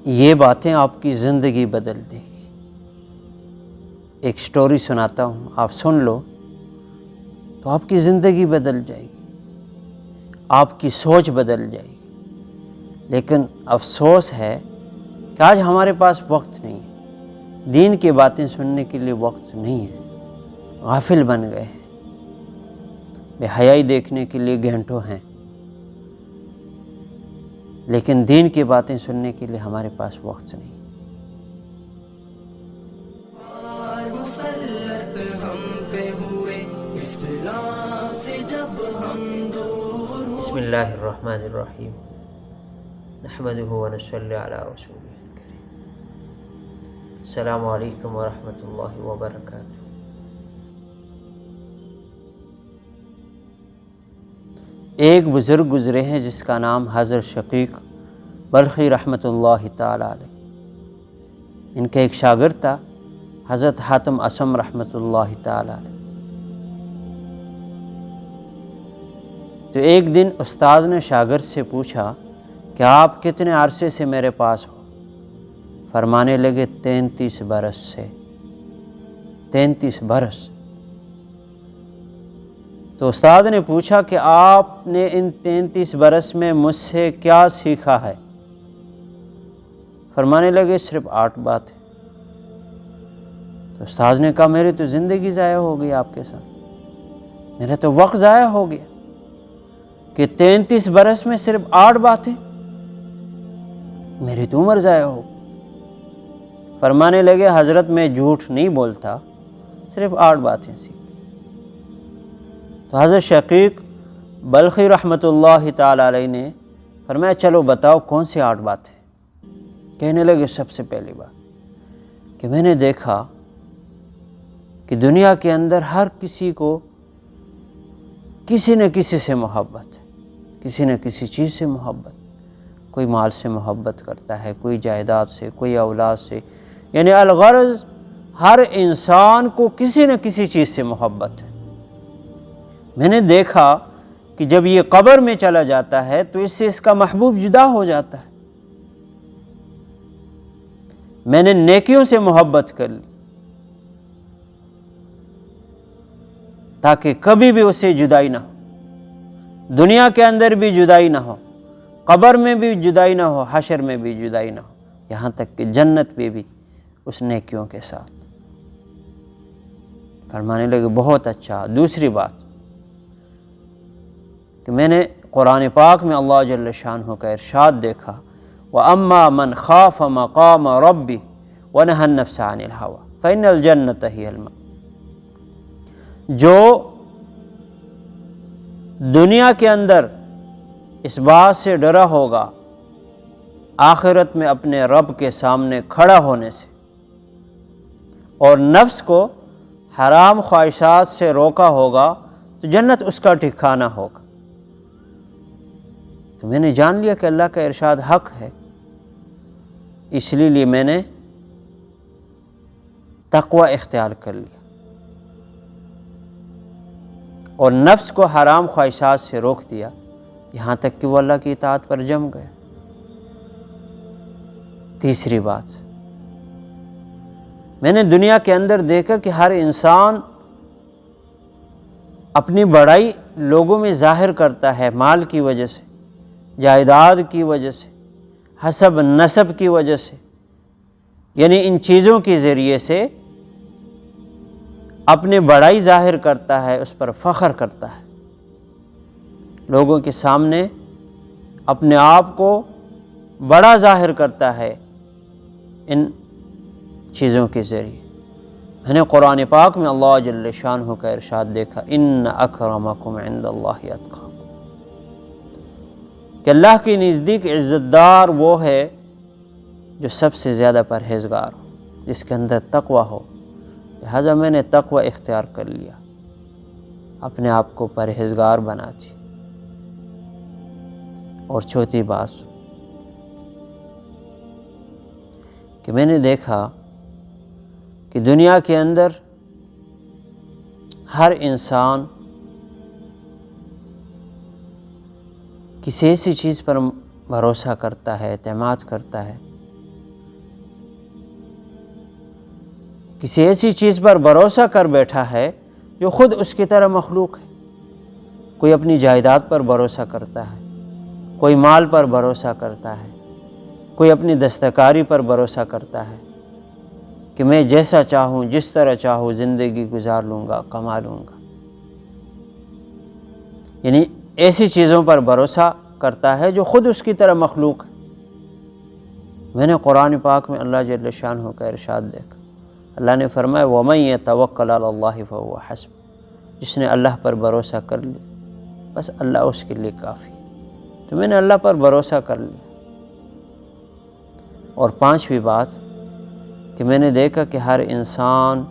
یہ باتیں آپ کی زندگی بدل دے گی۔ ایک سٹوری سناتا ہوں، آپ سن لو تو آپ کی زندگی بدل جائے گی، آپ کی سوچ بدل جائے گی۔ لیکن افسوس ہے کہ آج ہمارے پاس وقت نہیں ہے، دین کی باتیں سننے کے لیے وقت نہیں ہے، غافل بن گئے ہیں، بے حیائی دیکھنے کے لیے گھنٹوں ہیں، لیکن دین کی باتیں سننے کے لیے ہمارے پاس وقت نہیں۔ مسلط ہم پہ ہوئے اسلام سے جب ہم دور ہوئے۔ بسم اللہ الرحمن الرحیم، نحمدہ ونصلی علی رسولہ الکریم۔ السلام علیکم ورحمۃ اللہ وبرکاتہ۔ ایک بزرگ گزرے ہیں جس کا نام حضرت شقیق بلخی رحمۃ اللہ تعالی علیہ۔ ان کا ایک شاگرد تھا حضرت حاتم اصم رحمۃ اللہ تعالی علیہ۔ تو ایک دن استاد نے شاگرد سے پوچھا کہ آپ کتنے عرصے سے میرے پاس ہو؟ فرمانے لگے 33 برس سے۔ 33 برس۔ تو استاد نے پوچھا کہ آپ نے ان 33 برس میں مجھ سے کیا سیکھا ہے؟ فرمانے لگے صرف 8 باتیں۔ تو استاد نے کہا میری تو زندگی ضائع ہو گئی آپ کے ساتھ، میرا تو وقت ضائع ہو گیا کہ 33 برس میں صرف 8 باتیں، میری تو عمر ضائع ہو گئی۔ فرمانے لگے حضرت میں جھوٹ نہیں بولتا، صرف 8 باتیں سیکھی۔ تو حضرت شقیق بلخی رحمۃ اللہ تعالی علیہ نے فرمایا چلو بتاؤ کون سی 8 باتیں؟ کہنے لگے سب سے پہلی بات کہ میں نے دیکھا کہ دنیا کے اندر ہر کسی کو کسی نہ کسی سے محبت ہے، کسی نہ کسی چیز سے محبت، کوئی مال سے محبت کرتا ہے، کوئی جائیداد سے، کوئی اولاد سے، یعنی الغرض ہر انسان کو کسی نہ کسی چیز سے محبت ہے۔ میں نے دیکھا کہ جب یہ قبر میں چلا جاتا ہے تو اس سے اس کا محبوب جدا ہو جاتا ہے۔ میں نے نیکیوں سے محبت کر لی تاکہ کبھی بھی اسے جدائی نہ ہو، دنیا کے اندر بھی جدائی نہ ہو، قبر میں بھی جدائی نہ ہو، حشر میں بھی جدائی نہ ہو، یہاں تک کہ جنت میں بھی اس نیکیوں کے ساتھ۔ فرمانے لگے بہت اچھا۔ دوسری بات کہ میں نے قرآن پاک میں اللہ جل شانہ کا ارشاد دیکھا وَأَمَّا مَنْ خَافَ مَقَامَ رَبِّهِ وَنَهَى النَّفْسَ عَنِ الْهَوَىٰ فَإِنَّ الْجَنَّةَ هِيَ الْمَأْوَىٰ۔ جو دنیا کے اندر اس بات سے ڈرا ہوگا آخرت میں اپنے رب کے سامنے کھڑا ہونے سے، اور نفس کو حرام خواہشات سے روکا ہوگا تو جنت اس کا ٹھکانہ ہوگا۔ تو میں نے جان لیا کہ اللہ کا ارشاد حق ہے، اس لیے میں نے تقوی اختیار کر لیا اور نفس کو حرام خواہشات سے روک دیا، یہاں تک کہ وہ اللہ کی اطاعت پر جم گیا۔ تیسری بات میں نے دنیا کے اندر دیکھا کہ ہر انسان اپنی بڑائی لوگوں میں ظاہر کرتا ہے، مال کی وجہ سے، جائیداد کی وجہ سے، حسب نسب کی وجہ سے، یعنی ان چیزوں کے ذریعے سے اپنی بڑائی ظاہر کرتا ہے، اس پر فخر کرتا ہے، لوگوں کے سامنے اپنے آپ کو بڑا ظاہر کرتا ہے ان چیزوں کے ذریعے۔ میں نے قرآن پاک میں اللہ جل شانہ کا ارشاد دیکھا ان اکرمکم عند اللہ اتقاکم، کہ اللہ کے نزدیک عزت دار وہ ہے جو سب سے زیادہ پرہیزگار ہو، جس کے اندر تقوی ہو۔ لہذا میں نے تقوی اختیار کر لیا، اپنے آپ کو پرہیزگار بنا دی۔ اور چوتھی بات کہ میں نے دیکھا کہ دنیا کے اندر ہر انسان کسی ایسی چیز پر بھروسہ کرتا ہے، اعتماد کرتا ہے کسی ایسی چیز پر بھروسہ کر بیٹھا ہے جو خود اس کی طرح مخلوق ہے۔ کوئی اپنی جائیداد پر بھروسہ کرتا ہے، کوئی مال پر بھروسہ کرتا ہے، کوئی اپنی دستکاری پر بھروسہ کرتا ہے کہ میں جیسا چاہوں جس طرح چاہوں زندگی گزار لوں گا، کما لوں گا۔ یعنی ایسی چیزوں پر بھروسہ کرتا ہے جو خود اس کی طرح مخلوق ہے۔ میں نے قرآن پاک میں اللہ جل شانہ کا ارشاد دیکھا، اللہ نے فرمایا وَمَن يَتَوَكَّلْ عَلَى اللَّهِ فَهُوَ حَسْبُهُ، جس نے اللہ پر بھروسہ کر لیا بس اللہ اس کے لیے کافی ہے۔ تو میں نے اللہ پر بھروسہ کر لیا۔ اور پانچویں بات کہ میں نے دیکھا کہ ہر انسان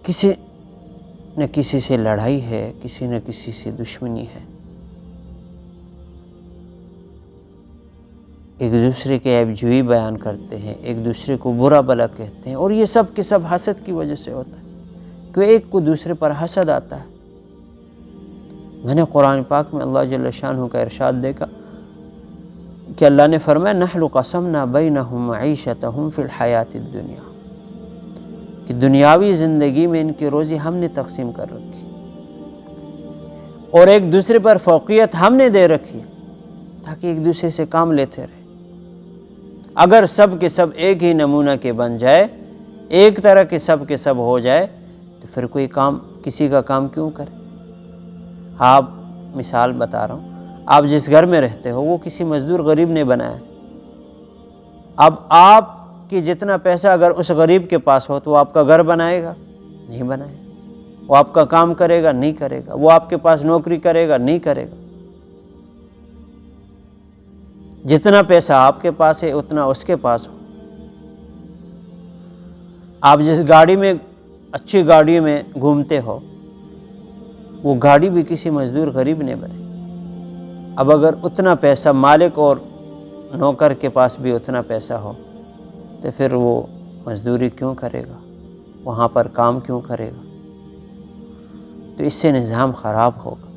کسی نہ کسی سے لڑائی ہے، کسی نہ کسی سے دشمنی ہے، ایک دوسرے کے عیب جوئی بیان کرتے ہیں، ایک دوسرے کو برا بھلا کہتے ہیں، اور یہ سب کے سب حسد کی وجہ سے ہوتا ہے کہ ایک کو دوسرے پر حسد آتا ہے۔ میں نے قرآن پاک میں اللہ جل شانہ کا ارشاد دیکھا کہ اللہ نے فرمایا نحن قسمنا بینہم معیشتہم فی الحیات الدنیا، کہ دنیاوی زندگی میں ان کی روزی ہم نے تقسیم کر رکھی اور ایک دوسرے پر فوقیت ہم نے دے رکھی تاکہ ایک دوسرے سے کام لیتے رہے۔ اگر سب کے سب ایک ہی نمونہ کے بن جائے، ایک طرح کے سب ہو جائے، تو پھر کوئی کام کسی کا کام کیوں کرے؟ آپ مثال بتا رہا ہوں، آپ جس گھر میں رہتے ہو وہ کسی مزدور غریب نے بنایا ہے۔ اب آپ کی جتنا پیسہ اگر اس غریب کے پاس ہو تو وہ آپ کا گھر بنائے گا؟ نہیں بنائے گا۔ وہ آپ کا کام کرے گا؟ نہیں کرے گا۔ وہ آپ کے پاس نوکری کرے گا؟ نہیں کرے گا۔ جتنا پیسہ آپ کے پاس ہے اتنا اس کے پاس ہو۔ آپ جس گاڑی میں اچھی گاڑی میں گھومتے ہو وہ گاڑی بھی کسی مزدور غریب نے بنائی۔ اب اگر اتنا پیسہ مالک اور نوکر کے پاس بھی اتنا پیسہ ہو تو پھر وہ مزدوری کیوں کرے گا؟ وہاں پر کام کیوں کرے گا؟ تو اس سے نظام خراب ہوگا۔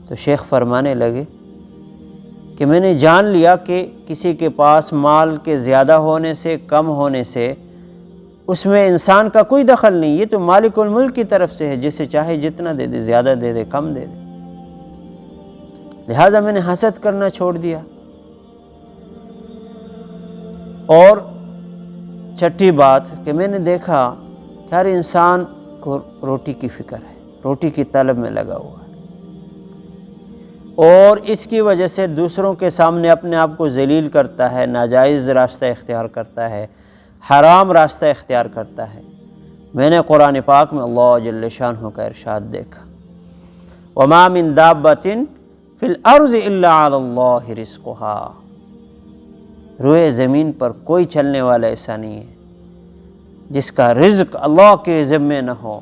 تو شیخ فرمانے لگے کہ میں نے جان لیا کہ کسی کے پاس مال کے زیادہ ہونے سے کم ہونے سے اس میں انسان کا کوئی دخل نہیں، یہ تو مالک الملک کی طرف سے ہے، جسے چاہے جتنا دے دے، زیادہ دے دے کم دے دے۔ لہٰذا میں نے حسد کرنا چھوڑ دیا۔ اور چھٹی بات کہ میں نے دیکھا کہ ہر انسان کو روٹی کی فکر ہے، روٹی کی طلب میں لگا ہوا ہے، اور اس کی وجہ سے دوسروں کے سامنے اپنے آپ کو ذلیل کرتا ہے، ناجائز راستہ اختیار کرتا ہے، حرام راستہ اختیار کرتا ہے۔ میں نے قرآن پاک میں اللہ جل شانہ کا ارشاد دیکھا وَمَا مِن دَابَّةٍ فِي الْأَرْضِ إِلَّا عَلَى اللَّهِ رِزْقُهَا، روئے زمین پر کوئی چلنے والا ایسا نہیں ہے جس کا رزق اللہ کے ذمے نہ ہو۔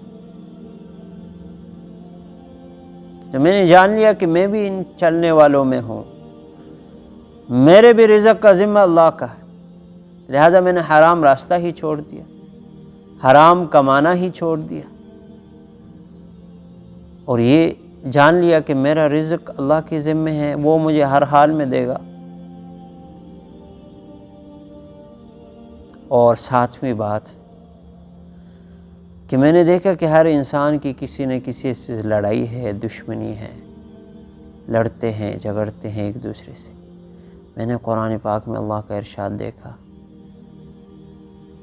تو میں نے جان لیا کہ میں بھی ان چلنے والوں میں ہوں، میرے بھی رزق کا ذمہ اللہ کا ہے، لہٰذا میں نے حرام راستہ ہی چھوڑ دیا، حرام کمانا ہی چھوڑ دیا، اور یہ جان لیا کہ میرا رزق اللہ کے ذمے ہے، وہ مجھے ہر حال میں دے گا۔ اور ساتویں بات کہ میں نے دیکھا کہ ہر انسان کی کسی نہ کسی سے لڑائی ہے، دشمنی ہے، لڑتے ہیں، جھگڑتے ہیں ایک دوسرے سے۔ میں نے قرآن پاک میں اللہ کا ارشاد دیکھا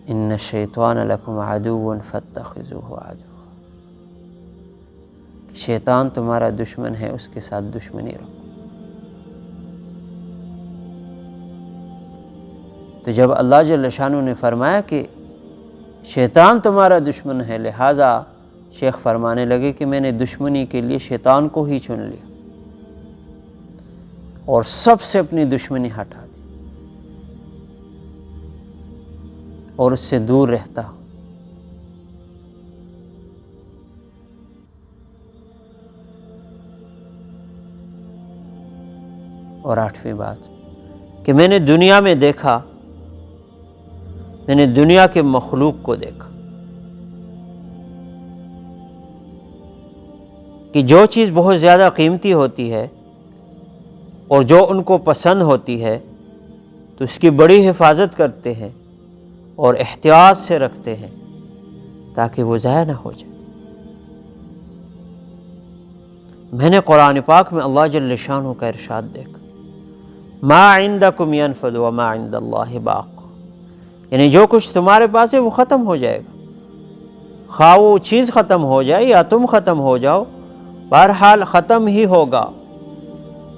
ان الشیطان لکم عدو فاتخذوہ عدوا، شیطان تمہارا دشمن ہے، اس کے ساتھ دشمنی رکھو۔ تو جب اللہ جل شانہ نے فرمایا کہ شیطان تمہارا دشمن ہے، لہٰذا شیخ فرمانے لگے کہ میں نے دشمنی کے لیے شیطان کو ہی چن لیا اور سب سے اپنی دشمنی ہٹا دی اور اس سے دور رہتا ہوں۔ اور آٹھویں بات کہ میں نے دنیا میں دیکھا، میں نے دنیا کے مخلوق کو دیکھا کہ جو چیز بہت زیادہ قیمتی ہوتی ہے اور جو ان کو پسند ہوتی ہے تو اس کی بڑی حفاظت کرتے ہیں اور احتیاط سے رکھتے ہیں تاکہ وہ ضائع نہ ہو جائے۔ میں نے قرآن پاک میں اللہ جل شانہ کا ارشاد دیکھا، ما عندکم ینفد وما عند اللہ باق، یعنی جو کچھ تمہارے پاس ہے وہ ختم ہو جائے گا، خواہ وہ چیز ختم ہو جائے یا تم ختم ہو جاؤ، بہرحال ختم ہی ہوگا،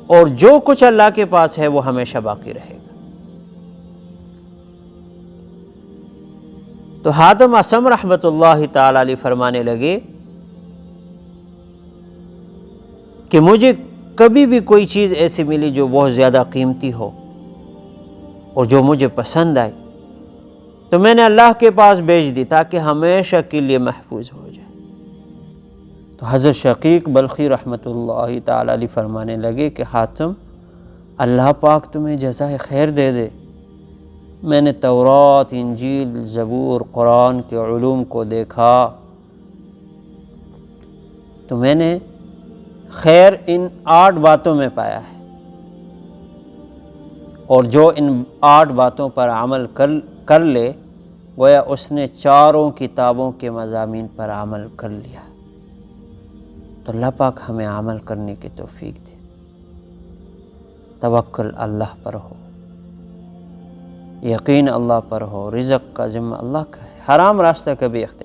اور جو کچھ اللہ کے پاس ہے وہ ہمیشہ باقی رہے گا۔ تو حاتم اصم رحمۃ اللہ تعالی علیہ فرمانے لگے کہ مجھے کبھی بھی کوئی چیز ایسی ملی جو بہت زیادہ قیمتی ہو اور جو مجھے پسند آئی تو میں نے اللہ کے پاس بیچ دی تاکہ ہمیشہ کے لیے محفوظ ہو جائے۔ تو حضرت شقیق بلخی رحمۃ اللہ تعالی علیہ فرمانے لگے کہ حاتم، اللہ پاک تمہیں جزائے خیر دے دے، میں نے تورات، انجیل، زبور، قرآن کے علوم کو دیکھا تو میں نے خیر ان 8 باتوں میں پایا ہے، اور جو ان 8 باتوں پر عمل کر لے گویا اس نے 4 کتابوں کے مضامین پر عمل کر لیا۔ تو اللہ پاک ہمیں عمل کرنے کی توفیق دے۔ توکل اللہ پر ہو، یقین اللہ پر ہو، رزق کا ذمہ اللہ کا ہے، حرام راستہ کبھی اختیار